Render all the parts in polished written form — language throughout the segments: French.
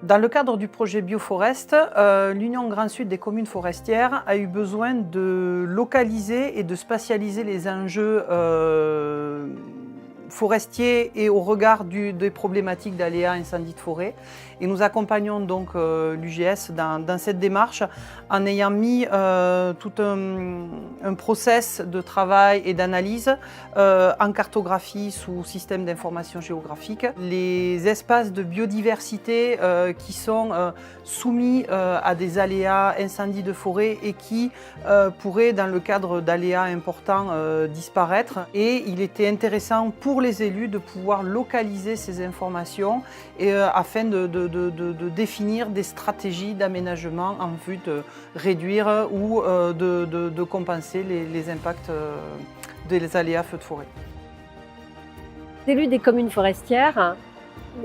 Dans le cadre du projet Bioforest, l'Union Grand Sud des communes forestières a eu besoin de localiser et de spatialiser les enjeux forestiers et au regard des problématiques d'aléas incendie de forêt. Et nous accompagnons donc l'UGS dans cette démarche en ayant mis tout un process de travail et d'analyse en cartographie sous système d'information géographique. Les espaces de biodiversité qui sont soumis à des aléas incendies de forêt et qui pourraient, dans le cadre d'aléas importants, disparaître. Et il était intéressant pour les élus de pouvoir localiser ces informations et, afin de définir des stratégies d'aménagement en vue de réduire ou de compenser les impacts des aléas feux de forêt. Les élus des communes forestières,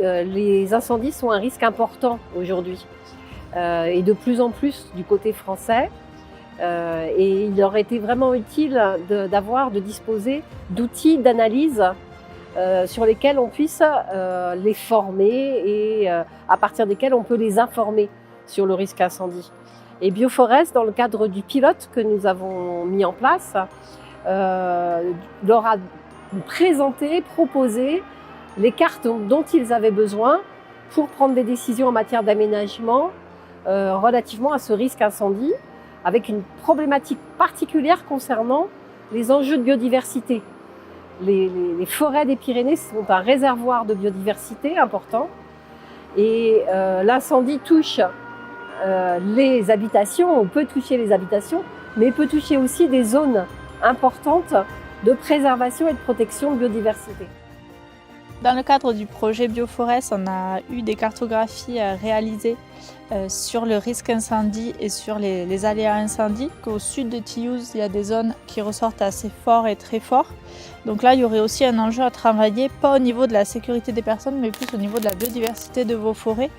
les incendies sont un risque important aujourd'hui et de plus en plus du côté français. Et il aurait été vraiment utile de disposer d'outils d'analyse sur lesquels on puisse les former et à partir desquels on peut les informer sur le risque incendie. Et Bioforest, dans le cadre du pilote que nous avons mis en place, leur a présenté, proposé les cartes dont ils avaient besoin pour prendre des décisions en matière d'aménagement relativement à ce risque incendie, avec une problématique particulière concernant les enjeux de biodiversité. Les forêts des Pyrénées sont un réservoir de biodiversité important et l'incendie touche les habitations, on peut toucher les habitations, mais il peut toucher aussi des zones importantes de préservation et de protection de biodiversité. Dans le cadre du projet Bioforest, on a eu des cartographies réalisées sur le risque incendie et sur les aléas incendie. Au sud de Tilliouz, il y a des zones qui ressortent assez fort et très fort. Donc là, il y aurait aussi un enjeu à travailler, pas au niveau de la sécurité des personnes, mais plus au niveau de la biodiversité de vos forêts.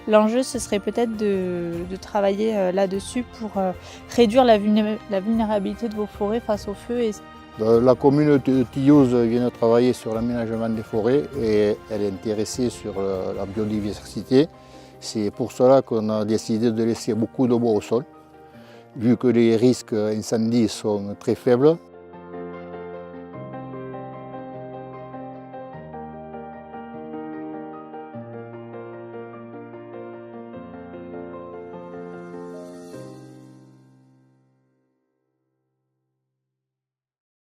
L'enjeu, ce serait peut-être de travailler là-dessus pour réduire la vulnérabilité de vos forêts face au feu. La commune de Tilliouz vient de travailler sur l'aménagement des forêts et elle est intéressée sur la biodiversité. C'est pour cela qu'on a décidé de laisser beaucoup de bois au sol. Vu que les risques incendies sont très faibles,